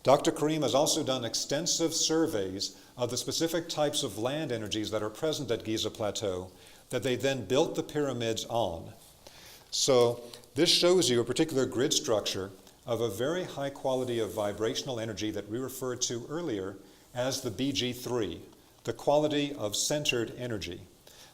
Dr. Karim has also done extensive surveys of the specific types of land energies that are present at Giza Plateau that they then built the pyramids on. So this shows you a particular grid structure of a very high quality of vibrational energy that we referred to earlier as the BG3, the quality of centered energy.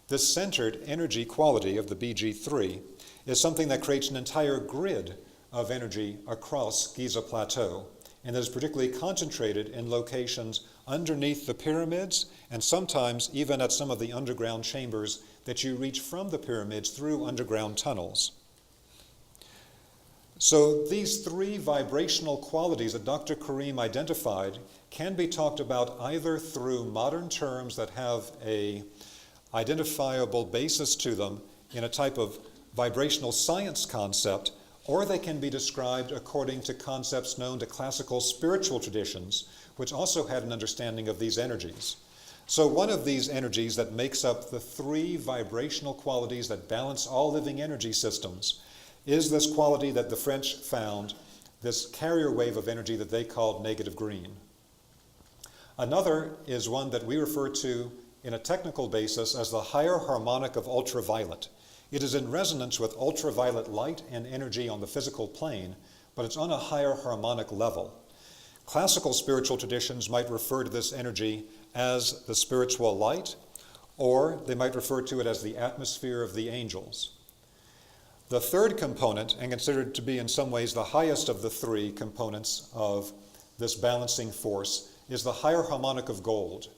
This centered energy quality of the BG3 is something that creates an entire grid of energy across Giza Plateau, and that is particularly concentrated in locations underneath the pyramids and sometimes even at some of the underground chambers that you reach from the pyramids through underground tunnels. So these three vibrational qualities that Dr. Karim identified can be talked about either through modern terms that have an identifiable basis to them in a type of vibrational science concept, or they can be described according to concepts known to classical spiritual traditions, which also had an understanding of these energies. So one of these energies that makes up the three vibrational qualities that balance all living energy systems is this quality that the French found, this carrier wave of energy that they called negative green. Another is one that we refer to in a technical basis as the higher harmonic of ultraviolet. It is in resonance with ultraviolet light and energy on the physical plane, but it's on a higher harmonic level. Classical spiritual traditions might refer to this energy as the spiritual light, or they might refer to it as the atmosphere of the angels. The third component, and considered to be in some ways the highest of the three components of this balancing force, is the higher harmonic of gold.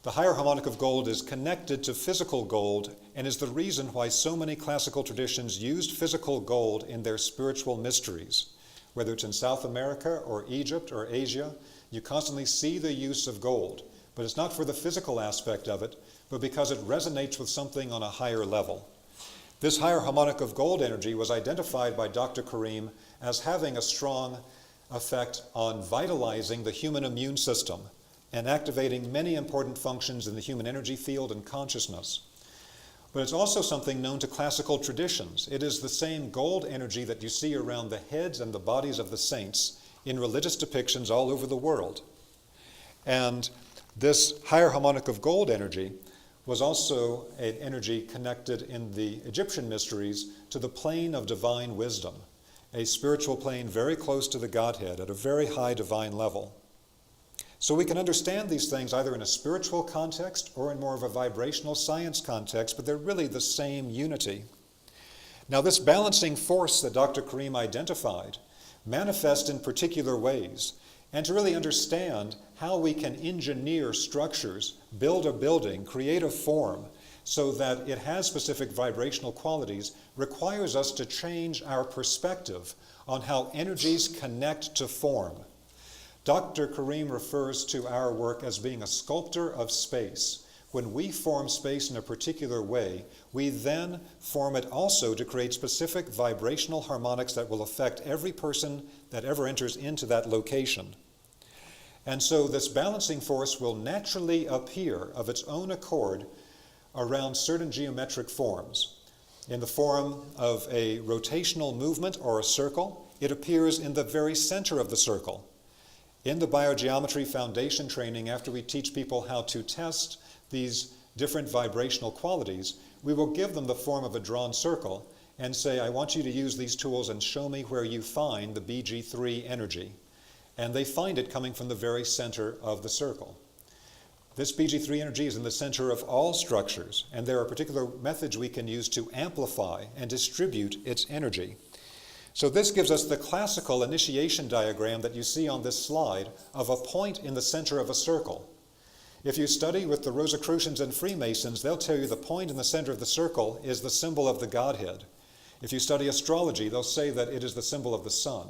The higher harmonic of gold is connected to physical gold and is the reason why so many classical traditions used physical gold in their spiritual mysteries. Whether it's in South America or Egypt or Asia, you constantly see the use of gold, but it's not for the physical aspect of it, but because it resonates with something on a higher level. This higher harmonic of gold energy was identified by Dr. Karim as having a strong effect on vitalizing the human immune system and activating many important functions in the human energy field and consciousness. But it's also something known to classical traditions. It is the same gold energy that you see around the heads and the bodies of the saints in religious depictions all over the world. And this higher harmonic of gold energy was also an energy connected in the Egyptian mysteries to the plane of divine wisdom, a spiritual plane very close to the Godhead at a very high divine level. So we can understand these things either in a spiritual context or in more of a vibrational science context, but they're really the same unity. Now this balancing force that Dr. Karim identified manifests in particular ways. And to really understand how we can engineer structures, build a building, create a form so that it has specific vibrational qualities requires us to change our perspective on how energies connect to form. Dr. Karim refers to our work as being a sculptor of space. When we form space in a particular way, we then form it also to create specific vibrational harmonics that will affect every person that ever enters into that location. And so this balancing force will naturally appear of its own accord around certain geometric forms. In the form of a rotational movement or a circle, it appears in the very center of the circle. In the biogeometry foundation training, after we teach people how to test these different vibrational qualities, we will give them the form of a drawn circle and say, I want you to use these tools and show me where you find the BG3 energy. And they find it coming from the very center of the circle. This BG3 energy is in the center of all structures, and there are particular methods we can use to amplify and distribute its energy. So this gives us the classical initiation diagram that you see on this slide of a point in the center of a circle. If you study with the Rosicrucians and Freemasons, they'll tell you the point in the center of the circle is the symbol of the Godhead. If you study astrology, they'll say that it is the symbol of the sun.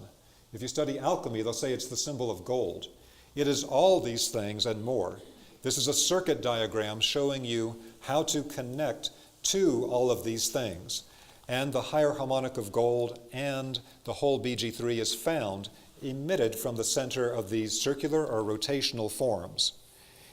If you study alchemy, they'll say it's the symbol of gold. It is all these things and more. This is a circuit diagram showing you how to connect to all of these things. And the higher harmonic of gold and the whole BG3 is found emitted from the center of these circular or rotational forms.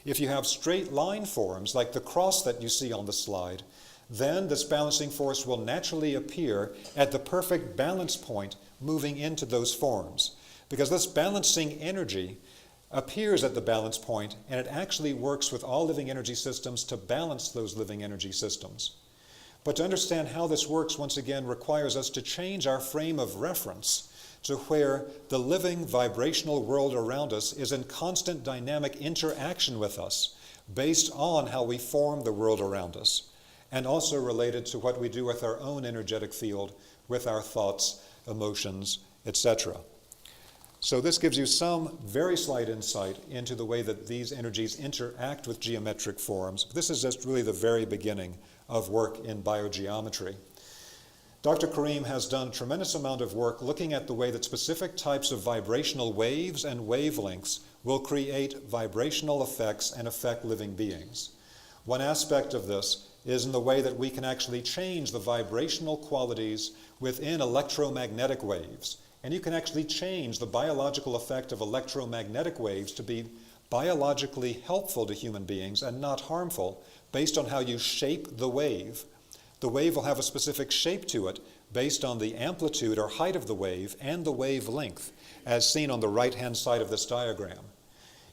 If you have straight line forms, like the cross that you see on the slide, then this balancing force will naturally appear at the perfect balance point moving into those forms. because this balancing energy appears at the balance point, and it actually works with all living energy systems to balance those living energy systems. But to understand how this works, once again, requires us to change our frame of reference to where the living vibrational world around us is in constant dynamic interaction with us, based on how we form the world around us, and also related to what we do with our own energetic field, with our thoughts, emotions, etc. So this gives you some very slight insight into the way that these energies interact with geometric forms. This is just really the very beginning of work in biogeometry. Dr. Karim has done a tremendous amount of work looking at the way that specific types of vibrational waves and wavelengths will create vibrational effects and affect living beings. One aspect of this is in the way that we can actually change the vibrational qualities within electromagnetic waves. And you can actually change the biological effect of electromagnetic waves to be biologically helpful to human beings and not harmful based on how you shape the wave. The wave will have a specific shape to it based on the amplitude or height of the wave and the wavelength, as seen on the right-hand side of this diagram.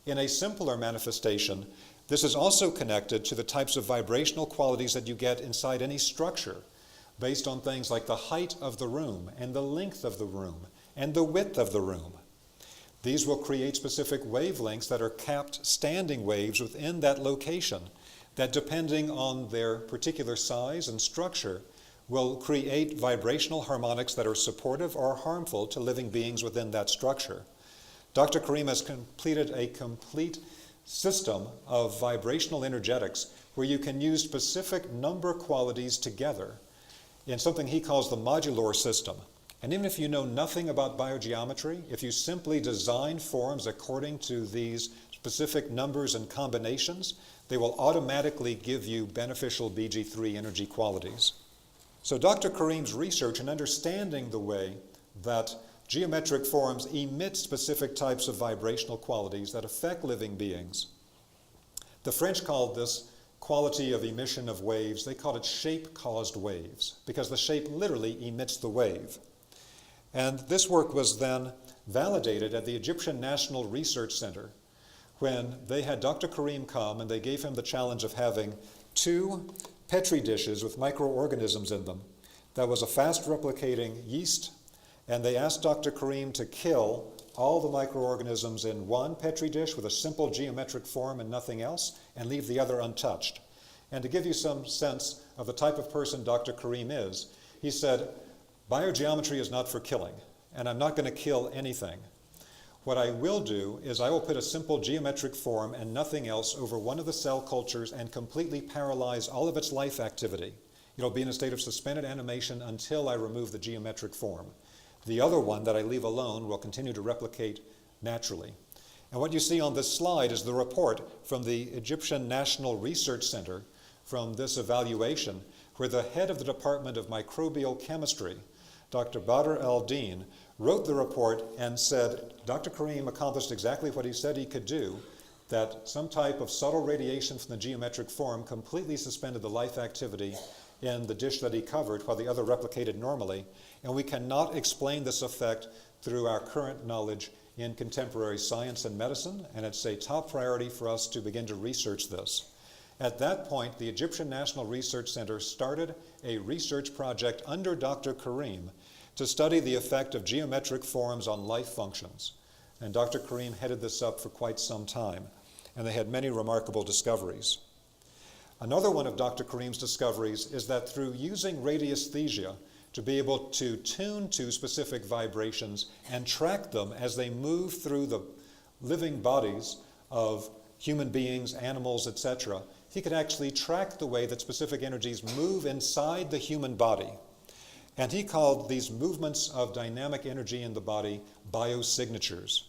In a simpler manifestation, this is also connected to the types of vibrational qualities that you get inside any structure, based on things like the height of the room and the length of the room and the width of the room. These will create specific wavelengths that are capped standing waves within that location that, depending on their particular size and structure, will create vibrational harmonics that are supportive or harmful to living beings within that structure. Dr. Karim has completed a complete system of vibrational energetics where you can use specific number qualities together in something he calls the modular system. And even if you know nothing about biogeometry, if you simply design forms according to these specific numbers and combinations, they will automatically give you beneficial BG3 energy qualities. So Dr. Karim's research in understanding the way that geometric forms emit specific types of vibrational qualities that affect living beings. The French called this quality of emission of waves, they called it shape-caused waves, because the shape literally emits the wave. And this work was then validated at the Egyptian National Research Center when they had Dr. Karim come and they gave him the challenge of having 2 Petri dishes with microorganisms in them. That was a fast replicating yeast, and they asked Dr. Karim to kill all the microorganisms in one Petri dish with a simple geometric form and nothing else, and leave the other untouched. And to give you some sense of the type of person Dr. Karim is, he said, biogeometry is not for killing, and I'm not going to kill anything. What I will do is I will put a simple geometric form and nothing else over one of the cell cultures and completely paralyze all of its life activity. It'll be in a state of suspended animation until I remove the geometric form. The other one that I leave alone will continue to replicate naturally. And what you see on this slide is the report from the Egyptian National Research Center from this evaluation, where the head of the Department of Microbial Chemistry, Dr. Badr al-Din, wrote the report and said Dr. Karim accomplished exactly what he said he could do, that some type of subtle radiation from the geometric form completely suspended the life activity in the dish that he covered while the other replicated normally, and we cannot explain this effect through our current knowledge in contemporary science and medicine, and it's a top priority for us to begin to research this. At that point, the Egyptian National Research Center started a research project under Dr. Karim to study the effect of geometric forms on life functions. And Dr. Karim headed this up for quite some time, and they had many remarkable discoveries. Another one of Dr. Karim's discoveries is that through using radiesthesia to be able to tune to specific vibrations and track them as they move through the living bodies of human beings, animals, etc., he could actually track the way that specific energies move inside the human body. And he called these movements of dynamic energy in the body biosignatures.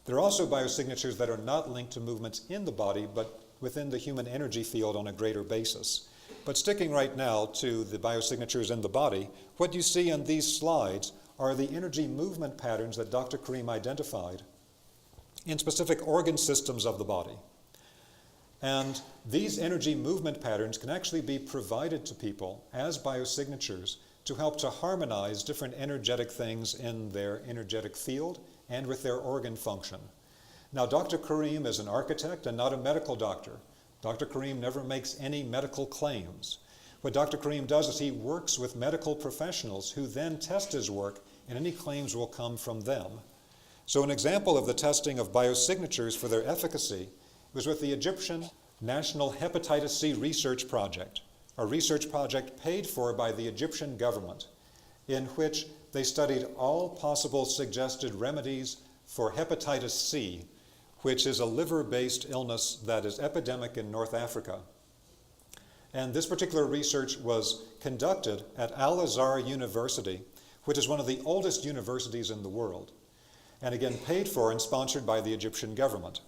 There are also biosignatures that are not linked to movements in the body, but within the human energy field on a greater basis. But sticking right now to the biosignatures in the body, what you see on these slides are the energy movement patterns that Dr. Karim identified in specific organ systems of the body. And these energy movement patterns can actually be provided to people as biosignatures to help to harmonize different energetic things in their energetic field and with their organ function. Now, Dr. Karim is an architect and not a medical doctor. Dr. Karim never makes any medical claims. What Dr. Karim does is he works with medical professionals who then test his work, and any claims will come from them. So an example of the testing of biosignatures for their efficacy was with the Egyptian National Hepatitis C Research Project, a research project paid for by the Egyptian government, in which they studied all possible suggested remedies for hepatitis C, which is a liver-based illness that is epidemic in North Africa. And this particular research was conducted at Al-Azhar University, which is one of the oldest universities in the world, and again paid for and sponsored by the Egyptian government.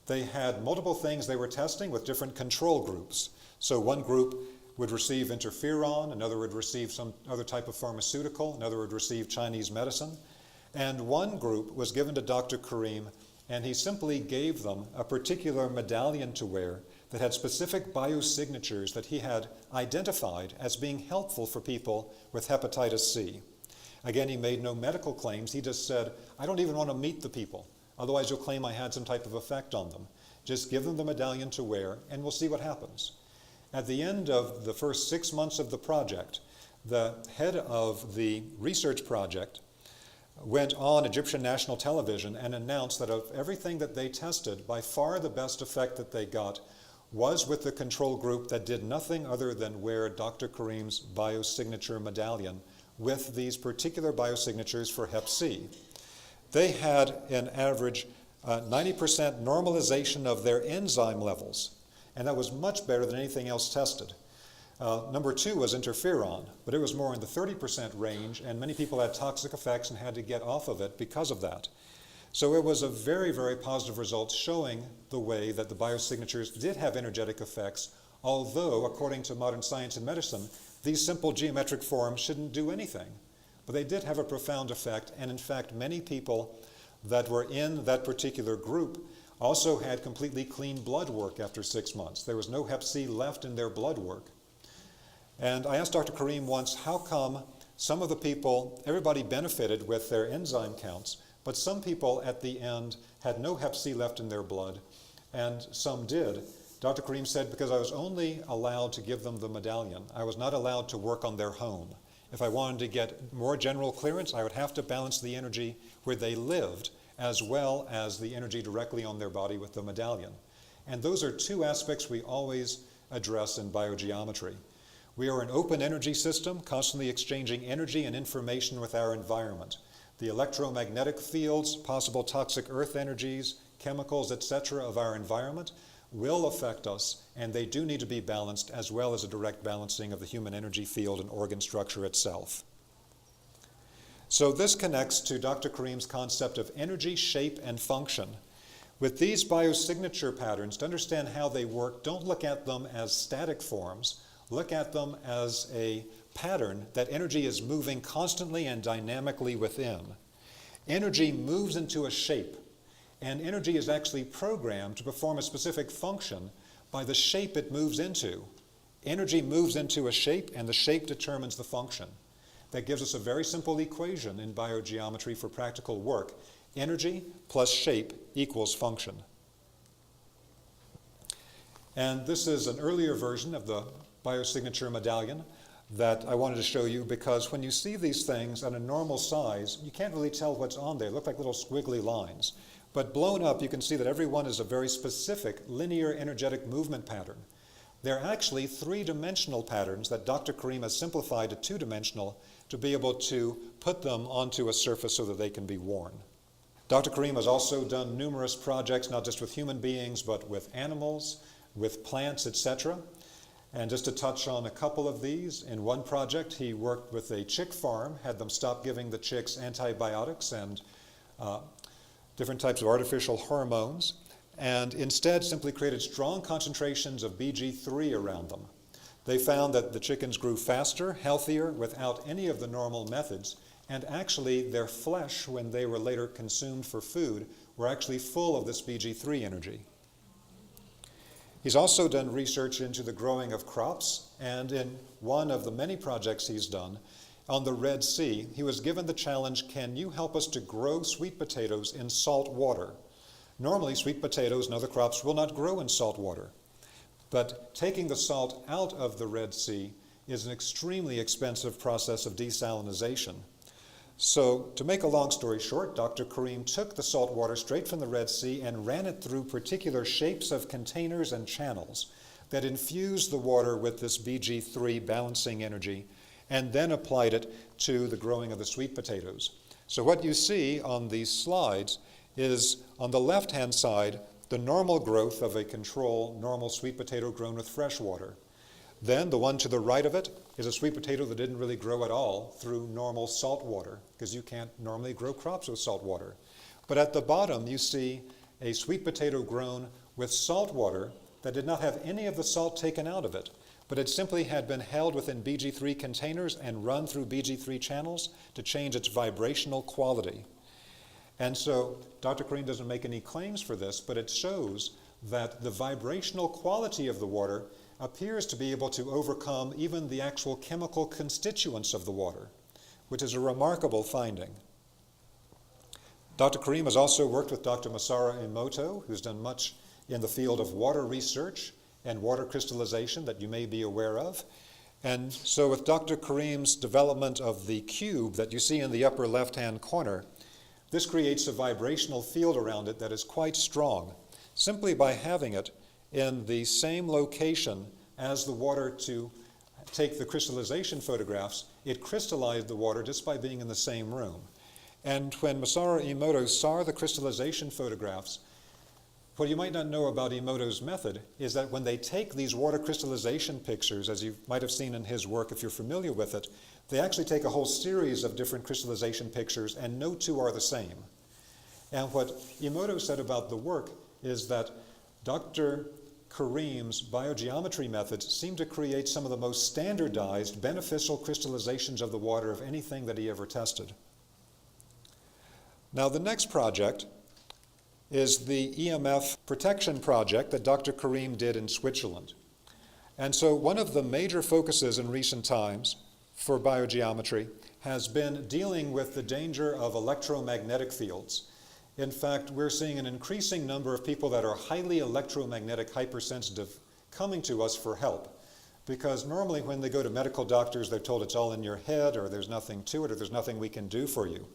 They had multiple things they were testing with different control groups. So one group would receive interferon, another would receive some other type of pharmaceutical, another would receive Chinese medicine. And one group was given to Dr. Karim, and he simply gave them a particular medallion to wear that had specific biosignatures that he had identified as being helpful for people with hepatitis C. Again, he made no medical claims. He just said, I don't even want to meet the people. Otherwise, you'll claim I had some type of effect on them. Just give them the medallion to wear, and we'll see what happens. At the end of the first 6 months of the project, the head of the research project went on Egyptian national television and announced that of everything that they tested, by far the best effect that they got was with the control group that did nothing other than wear Dr. Karim's biosignature medallion with these particular biosignatures for Hep C. They had an average 90% normalization of their enzyme levels, and that was much better than anything else tested. Number 2 was interferon, but it was more in the 30% range, and many people had toxic effects and had to get off of it because of that. So it was a very, very positive result showing the way that the biosignatures did have energetic effects, although, according to modern science and medicine, these simple geometric forms shouldn't do anything. But they did have a profound effect, and in fact, many people that were in that particular group also had completely clean blood work after 6 months. There was no Hep C left in their blood work. And I asked Dr. Karim once, how come some of the people, everybody benefited with their enzyme counts, but some people at the end had no Hep C left in their blood, and some did. Dr. Karim said, because I was only allowed to give them the medallion. I was not allowed to work on their home. If I wanted to get more general clearance, I would have to balance the energy where they lived as well as the energy directly on their body with the medallion. And those are 2 aspects we always address in biogeometry. We are an open energy system, constantly exchanging energy and information with our environment. The electromagnetic fields, possible toxic earth energies, chemicals, etc. of our environment will affect us, and they do need to be balanced, as well as a direct balancing of the human energy field and organ structure itself. So this connects to Dr. Karim's concept of energy, shape, and function. With these biosignature patterns, to understand how they work, don't look at them as static forms. Look at them as a pattern that energy is moving constantly and dynamically within. Energy moves into a shape, and energy is actually programmed to perform a specific function by the shape it moves into. Energy moves into a shape, and the shape determines the function. That gives us a very simple equation in biogeometry for practical work. Energy plus shape equals function. And this is an earlier version of the biosignature medallion that I wanted to show you, because when you see these things at a normal size, you can't really tell what's on there. They look like little squiggly lines. But blown up, you can see that every one is a very specific linear energetic movement pattern. They're actually 3-dimensional patterns that Dr. Karim has simplified to 2-dimensional to be able to put them onto a surface so that they can be worn. Dr. Karim has also done numerous projects, not just with human beings, but with animals, with plants, etc. And just to touch on a couple of these, in one project he worked with a chick farm, had them stop giving the chicks antibiotics and different types of artificial hormones, and instead simply created strong concentrations of BG3 around them. They found that the chickens grew faster, healthier, without any of the normal methods, and actually their flesh, when they were later consumed for food, were actually full of this BG3 energy. He's also done research into the growing of crops, and in one of the many projects he's done, on the Red Sea, he was given the challenge, can you help us to grow sweet potatoes in salt water? Normally, sweet potatoes and other crops will not grow in salt water. But taking the salt out of the Red Sea is an extremely expensive process of desalinization. So, to make a long story short, Dr. Karim took the salt water straight from the Red Sea and ran it through particular shapes of containers and channels that infused the water with this Bg3 balancing energy and then applied it to the growing of the sweet potatoes. So what you see on these slides is, on the left-hand side, the normal growth of a control normal sweet potato grown with fresh water. Then the one to the right of it is a sweet potato that didn't really grow at all through normal salt water, because you can't normally grow crops with salt water. But at the bottom you see a sweet potato grown with salt water that did not have any of the salt taken out of it, but it simply had been held within Bg3 containers and run through Bg3 channels to change its vibrational quality. And so Dr. Karim doesn't make any claims for this, but it shows that the vibrational quality of the water appears to be able to overcome even the actual chemical constituents of the water, which is a remarkable finding. Dr. Karim has also worked with Dr. Masaru Emoto, who's done much in the field of water research and water crystallization that you may be aware of. And so with Dr. Karim's development of the cube that you see in the upper left-hand corner, this creates a vibrational field around it that is quite strong, simply by having it in the same location as the water to take the crystallization photographs. It crystallized the water just by being in the same room. And when Masaru Emoto saw the crystallization photographs, what you might not know about Emoto's method is that when they take these water crystallization pictures, as you might have seen in his work if you're familiar with it, they actually take a whole series of different crystallization pictures, and no two are the same. And what Emoto said about the work is that Dr. Karim's biogeometry methods seem to create some of the most standardized beneficial crystallizations of the water of anything that he ever tested. Now the next project is the EMF protection project that Dr. Karim did in Switzerland. And so one of the major focuses in recent times for biogeometry has been dealing with the danger of electromagnetic fields. In fact, we're seeing an increasing number of people that are highly electromagnetic hypersensitive coming to us for help. Because normally when they go to medical doctors, they're told it's all in your head, or there's nothing to it, or there's nothing we can do for you.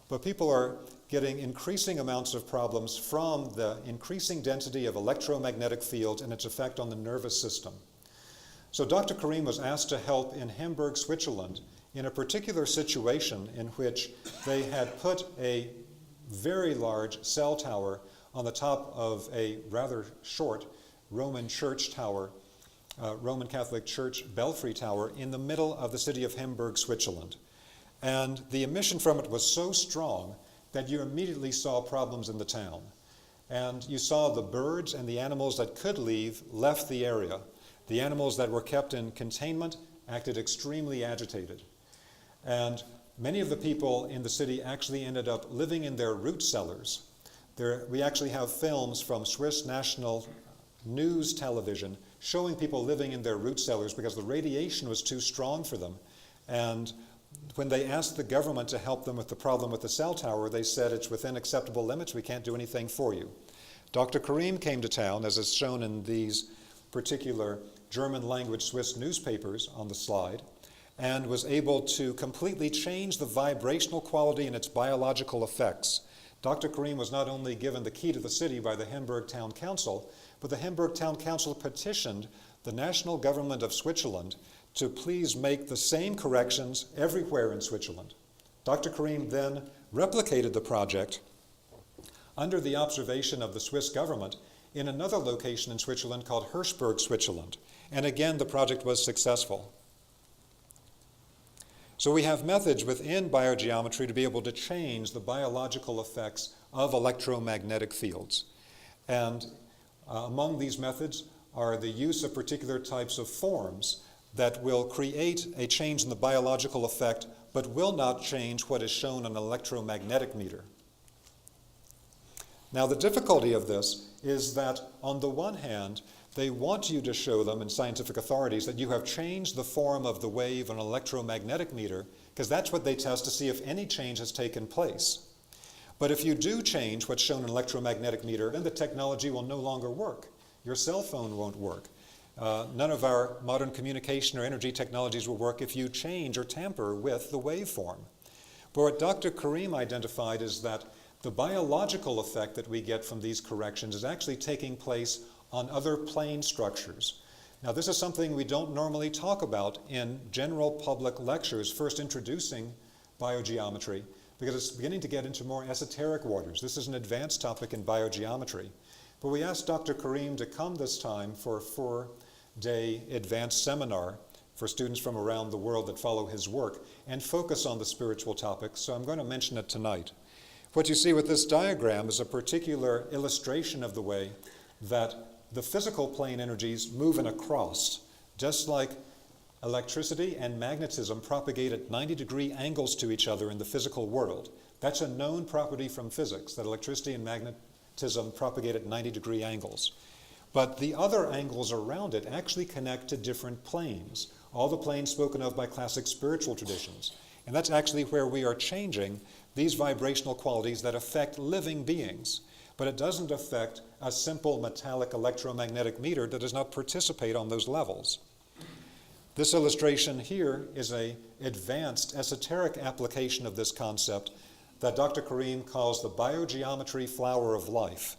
But people are getting increasing amounts of problems from the increasing density of electromagnetic fields and its effect on the nervous system. So Dr. Karim was asked to help in Hamburg, Switzerland, in a particular situation in which they had put a very large cell tower on the top of a rather short Roman church tower, Roman Catholic Church belfry tower in the middle of the city of Hamburg, Switzerland. And the emission from it was so strong that you immediately saw problems in the town. And you saw the birds and the animals that could leave left the area. The animals that were kept in containment acted extremely agitated. And many of the people in the city actually ended up living in their root cellars. We actually have films from Swiss National News television showing people living in their root cellars because the radiation was too strong for them. And when they asked the government to help them with the problem with the cell tower, they said it's within acceptable limits, we can't do anything for you. Dr. Karim came to town, as is shown in these particular German language Swiss newspapers on the slide, and was able to completely change the vibrational quality and its biological effects. Dr. Karim was not only given the key to the city by the Hamburg Town Council, but the Hamburg Town Council petitioned the national government of Switzerland to please make the same corrections everywhere in Switzerland. Dr. Karim then replicated the project under the observation of the Swiss government in another location in Switzerland called Hirschberg, Switzerland. And again, the project was successful. So we have methods within biogeometry to be able to change the biological effects of electromagnetic fields. And among these methods are the use of particular types of forms that will create a change in the biological effect, but will not change what is shown on an electromagnetic meter. Now, the difficulty of this is that, on the one hand, they want you to show them in scientific authorities that you have changed the form of the wave on an electromagnetic meter, because that's what they test to see if any change has taken place. But if you do change what's shown in an electromagnetic meter, then the technology will no longer work. Your cell phone won't work. None of our modern communication or energy technologies will work if you change or tamper with the waveform. But what Dr. Karim identified is that the biological effect that we get from these corrections is actually taking place on other plane structures. Now, this is something we don't normally talk about in general public lectures, first introducing biogeometry, because it's beginning to get into more esoteric waters. This is an advanced topic in biogeometry. But we asked Dr. Karim to come this time for a 4-day advanced seminar for students from around the world that follow his work and focus on the spiritual topics, so I'm going to mention it tonight. What you see with this diagram is a particular illustration of the way that the physical plane energies move in a cross, just like electricity and magnetism propagate at 90-degree angles to each other in the physical world. That's a known property from physics, that electricity and magnetism propagate at 90-degree angles. But the other angles around it actually connect to different planes, all the planes spoken of by classic spiritual traditions. And that's actually where we are changing these vibrational qualities that affect living beings. But it doesn't affect a simple metallic electromagnetic meter that does not participate on those levels. This illustration here is an advanced esoteric application of this concept that Dr. Karim calls the biogeometry flower of life.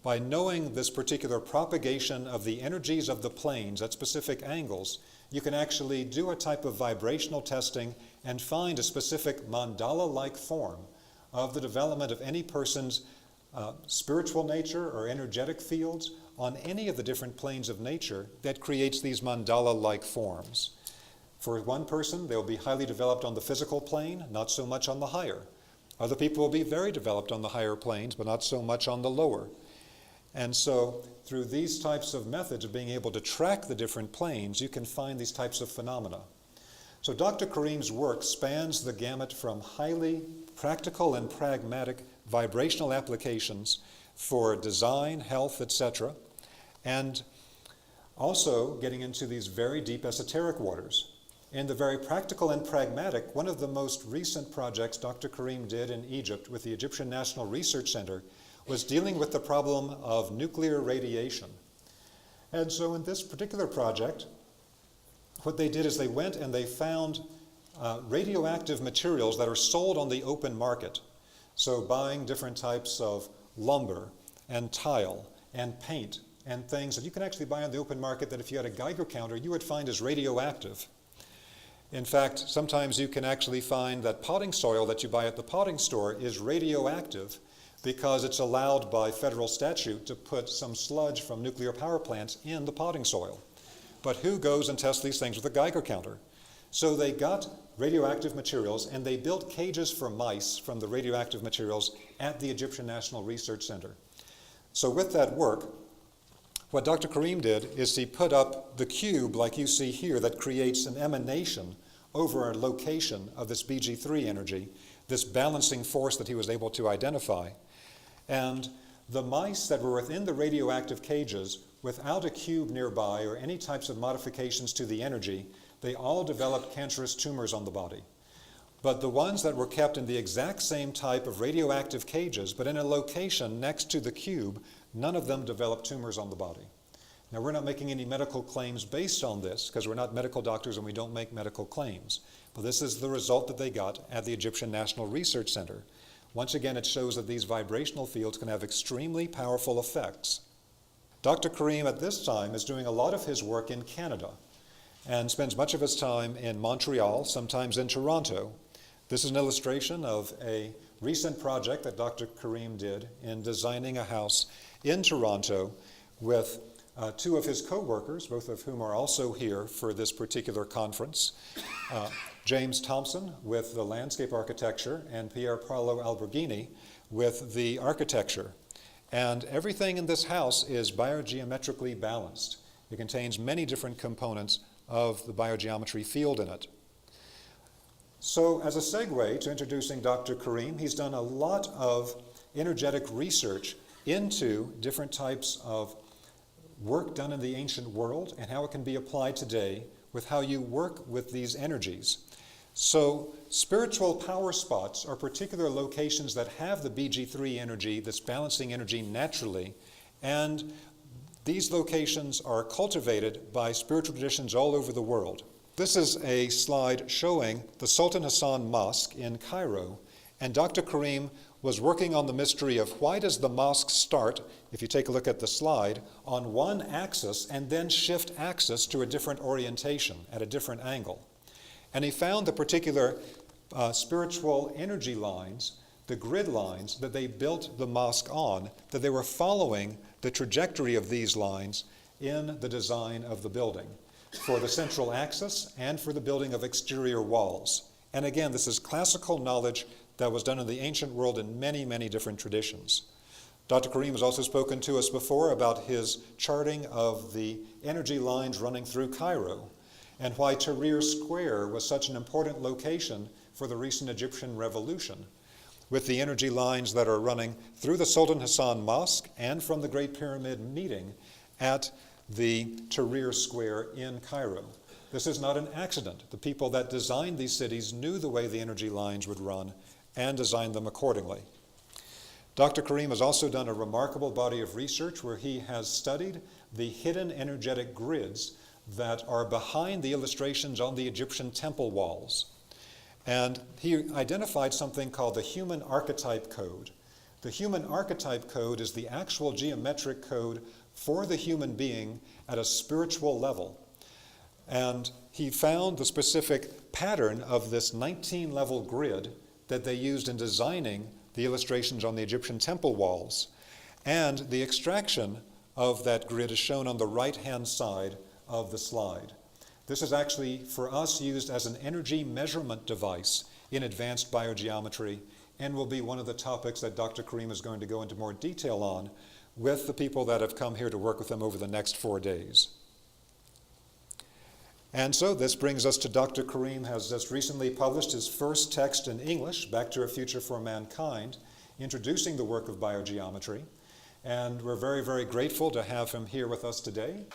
By knowing this particular propagation of the energies of the planes at specific angles, you can actually do a type of vibrational testing and find a specific mandala-like form of the development of any person's spiritual nature or energetic fields on any of the different planes of nature that creates these mandala-like forms. For one person, they'll be highly developed on the physical plane, not so much on the higher. Other people will be very developed on the higher planes, but not so much on the lower. And so through these types of methods of being able to track the different planes, you can find these types of phenomena. So Dr. Karim's work spans the gamut from highly practical and pragmatic vibrational applications for design, health, etc., and also getting into these very deep esoteric waters. In the very practical and pragmatic, one of the most recent projects Dr. Karim did in Egypt with the Egyptian National Research Center was dealing with the problem of nuclear radiation. And so in this particular project, what they did is they went and they found radioactive materials that are sold on the open market. So buying different types of lumber and tile and paint and things that you can actually buy on the open market that if you had a Geiger counter, you would find as radioactive. In fact, sometimes you can actually find that potting soil that you buy at the potting store is radioactive because it's allowed by federal statute to put some sludge from nuclear power plants in the potting soil. But who goes and tests these things with a Geiger counter? So they got radioactive materials and they built cages for mice from the radioactive materials at the Egyptian National Research Center. So with that work, what Dr. Karim did is he put up the cube like you see here that creates an emanation over a location of this Bg3 energy, this balancing force that he was able to identify. And the mice that were within the radioactive cages, without a cube nearby or any types of modifications to the energy, they all developed cancerous tumors on the body. But the ones that were kept in the exact same type of radioactive cages, but in a location next to the cube, none of them developed tumors on the body. Now, we're not making any medical claims based on this, because we're not medical doctors and we don't make medical claims. But this is the result that they got at the Egyptian National Research Center. Once again, it shows that these vibrational fields can have extremely powerful effects. Dr. Karim at this time is doing a lot of his work in Canada and spends much of his time in Montreal, sometimes in Toronto. This is an illustration of a recent project that Dr. Karim did in designing a house in Toronto with two of his co-workers, both of whom are also here for this particular conference. James Thompson with the landscape architecture and Pier Paolo Alberghini with the architecture. And everything in this house is biogeometrically balanced. It contains many different components of the biogeometry field in it. So as a segue to introducing Dr. Karim, he's done a lot of energetic research into different types of work done in the ancient world and how it can be applied today with how you work with these energies. So spiritual power spots are particular locations that have the BG3 energy, this balancing energy naturally, and these locations are cultivated by spiritual traditions all over the world. This is a slide showing the Sultan Hassan Mosque in Cairo, and Dr. Karim was working on the mystery of why does the mosque start, if you take a look at the slide, on one axis and then shift axis to a different orientation at a different angle. And he found the particular spiritual energy lines, the grid lines that they built the mosque on, that they were following the trajectory of these lines in the design of the building for the central axis and for the building of exterior walls. And again, this is classical knowledge that was done in the ancient world in many, many different traditions. Dr. Karim has also spoken to us before about his charting of the energy lines running through Cairo and why Tahrir Square was such an important location for the recent Egyptian revolution, with the energy lines that are running through the Sultan Hassan Mosque and from the Great Pyramid meeting at the Tahrir Square in Cairo. This is not an accident. The people that designed these cities knew the way the energy lines would run and designed them accordingly. Dr. Karim has also done a remarkable body of research where he has studied the hidden energetic grids that are behind the illustrations on the Egyptian temple walls. And he identified something called the human archetype code. The human archetype code is the actual geometric code for the human being at a spiritual level. And he found the specific pattern of this 19-level grid that they used in designing the illustrations on the Egyptian temple walls. And the extraction of that grid is shown on the right-hand side of the slide. This is actually, for us, used as an energy measurement device in advanced biogeometry and will be one of the topics that Dr. Karim is going to go into more detail on with the people that have come here to work with him over the next 4 days. And so this brings us to Dr. Karim has just recently published his first text in English, Back to a Future for Mankind, introducing the work of biogeometry. And we're very, very grateful to have him here with us today.